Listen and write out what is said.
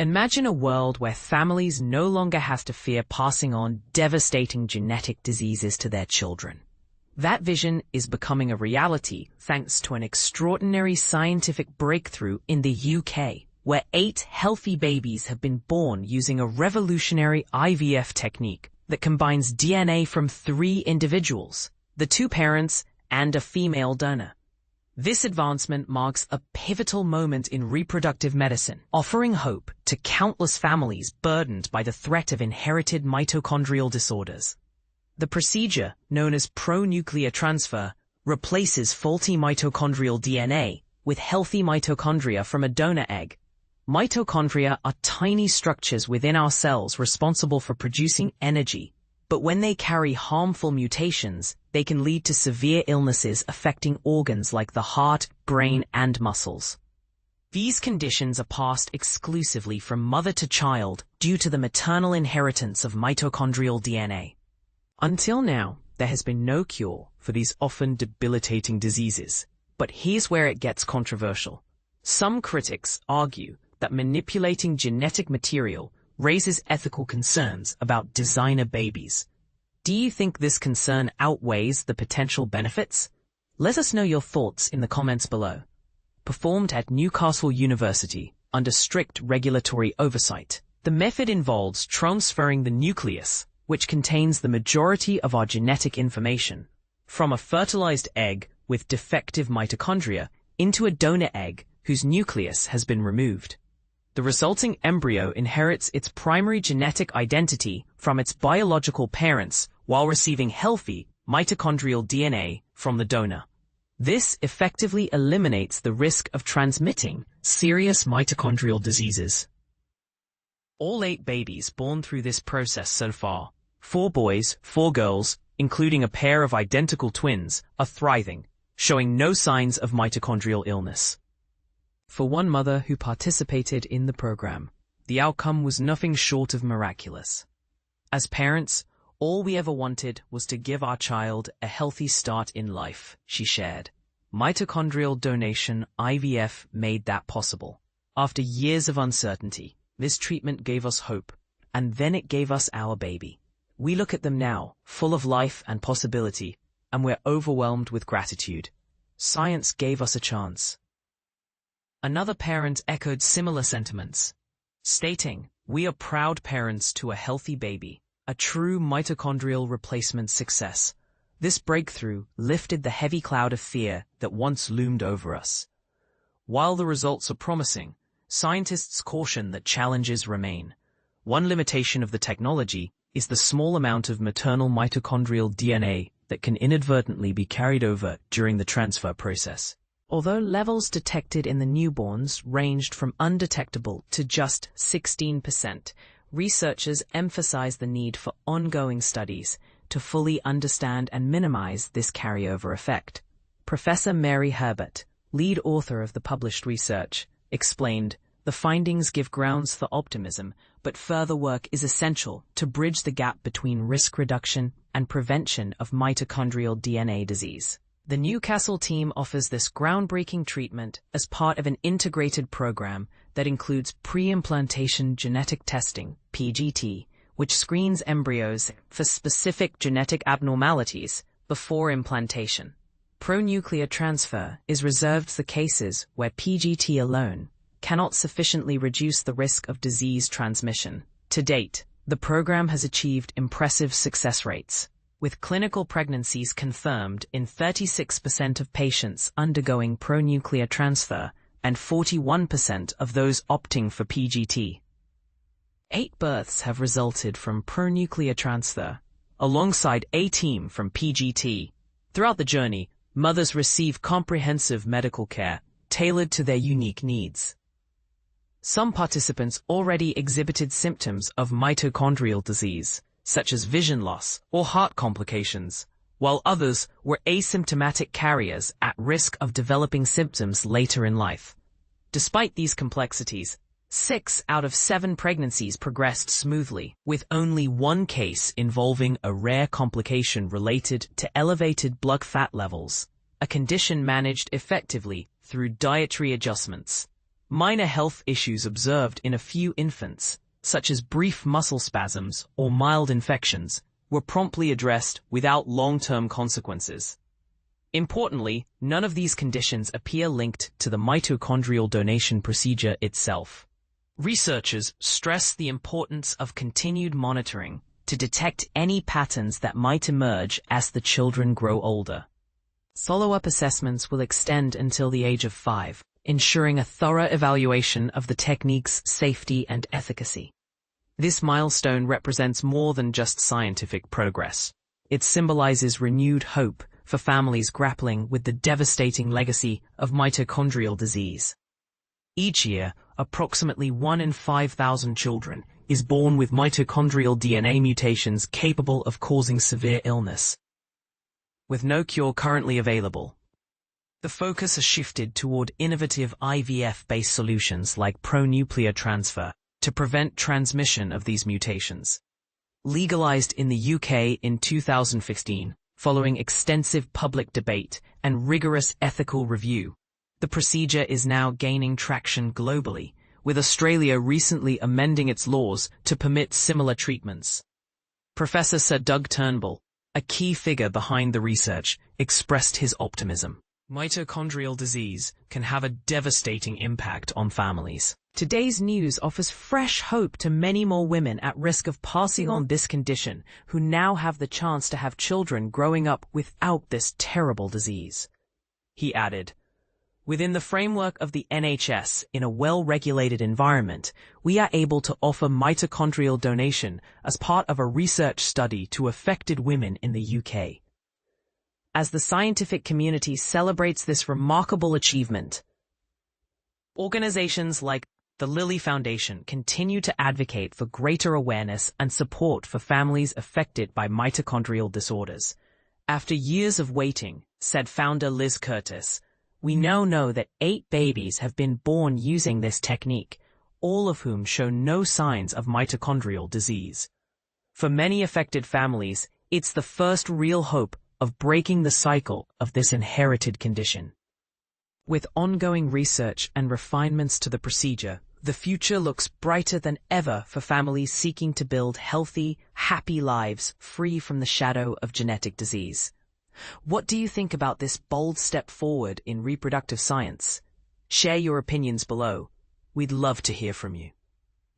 Imagine a world where families no longer have to fear passing on devastating genetic diseases to their children. That vision is becoming a reality thanks to an extraordinary scientific breakthrough in the UK, where 8 healthy babies have been born using a revolutionary IVF technique that combines DNA from 3 individuals, the 2 parents and a female donor. This advancement marks a pivotal moment in reproductive medicine, offering hope to countless families burdened by the threat of inherited mitochondrial disorders. The procedure, known as pronuclear transfer, replaces faulty mitochondrial DNA with healthy mitochondria from a donor egg. Mitochondria are tiny structures within our cells responsible for producing energy, but when they carry harmful mutations, they can lead to severe illnesses affecting organs like the heart, brain, and muscles. These conditions are passed exclusively from mother to child due to the maternal inheritance of mitochondrial DNA. Until now, there has been no cure for these often debilitating diseases, but here's where it gets controversial. Some critics argue that manipulating genetic material raises ethical concerns about designer babies. Do you think this concern outweighs the potential benefits? Let us know your thoughts in the comments below. Performed at Newcastle University under strict regulatory oversight, the method involves transferring the nucleus, which contains the majority of our genetic information, from a fertilized egg with defective mitochondria into a donor egg whose nucleus has been removed. The resulting embryo inherits its primary genetic identity from its biological parents while receiving healthy mitochondrial DNA from the donor. This effectively eliminates the risk of transmitting serious mitochondrial diseases. All 8 babies born through this process so far, 4 boys, 4 girls, including a pair of identical twins, are thriving, showing no signs of mitochondrial illness. For one mother who participated in the program, the outcome was nothing short of miraculous. As parents, all we ever wanted was to give our child a healthy start in life, she shared. Mitochondrial donation IVF made that possible. After years of uncertainty, this treatment gave us hope, and then it gave us our baby. We look at them now, full of life and possibility, and we're overwhelmed with gratitude. Science gave us a chance. Another parent echoed similar sentiments, stating, "We are proud parents to a healthy baby, a true mitochondrial replacement success. This breakthrough lifted the heavy cloud of fear that once loomed over us." While the results are promising, scientists caution that challenges remain. One limitation of the technology is the small amount of maternal mitochondrial DNA that can inadvertently be carried over during the transfer process. Although levels detected in the newborns ranged from undetectable to just 16%, researchers emphasize the need for ongoing studies to fully understand and minimize this carryover effect. Professor Mary Herbert, lead author of the published research, explained, "The findings give grounds for optimism, but further work is essential to bridge the gap between risk reduction and prevention of mitochondrial DNA disease." The Newcastle team offers this groundbreaking treatment as part of an integrated program that includes pre-implantation genetic testing, PGT, which screens embryos for specific genetic abnormalities before implantation. Pronuclear transfer is reserved for cases where PGT alone cannot sufficiently reduce the risk of disease transmission. To date, the program has achieved impressive success rates, with clinical pregnancies confirmed in 36% of patients undergoing pronuclear transfer and 41% of those opting for PGT. 8 births have resulted from pronuclear transfer, alongside a team from PGT. Throughout the journey, mothers receive comprehensive medical care tailored to their unique needs. Some participants already exhibited symptoms of mitochondrial disease, such as vision loss or heart complications, while others were asymptomatic carriers at risk of developing symptoms later in life. Despite these complexities, 6 out of 7 pregnancies progressed smoothly, with only 1 case involving a rare complication related to elevated blood fat levels, a condition managed effectively through dietary adjustments. Minor health issues observed in a few infants, such as brief muscle spasms or mild infections, were promptly addressed without long-term consequences. Importantly, none of these conditions appear linked to the mitochondrial donation procedure itself. Researchers stress the importance of continued monitoring to detect any patterns that might emerge as the children grow older. Follow-up assessments will extend until the age of 5, ensuring a thorough evaluation of the technique's safety and efficacy. This milestone represents more than just scientific progress. It symbolizes renewed hope for families grappling with the devastating legacy of mitochondrial disease. Each year, approximately 1 in 5,000 children is born with mitochondrial DNA mutations capable of causing severe illness. With no cure currently available, the focus has shifted toward innovative IVF-based solutions like pronuclear transfer to prevent transmission of these mutations. Legalized in the UK in 2015, following extensive public debate and rigorous ethical review, the procedure is now gaining traction globally, with Australia recently amending its laws to permit similar treatments. Professor Sir Doug Turnbull, a key figure behind the research, expressed his optimism. Mitochondrial disease can have a devastating impact on families. Today's news offers fresh hope to many more women at risk of passing on this condition who now have the chance to have children growing up without this terrible disease. He added, "Within the framework of the NHS, in a well-regulated environment, we are able to offer mitochondrial donation as part of a research study to affected women in the UK. As the scientific community celebrates this remarkable achievement, organizations like the Lilly Foundation continue to advocate for greater awareness and support for families affected by mitochondrial disorders. After years of waiting," said founder Liz Curtis, "we now know that 8 babies have been born using this technique, all of whom show no signs of mitochondrial disease. For many affected families, it's the first real hope of breaking the cycle of this inherited condition." With ongoing research and refinements to the procedure, the future looks brighter than ever for families seeking to build healthy, happy lives free from the shadow of genetic disease. What do you think about this bold step forward in reproductive science? Share your opinions below. We'd love to hear from you.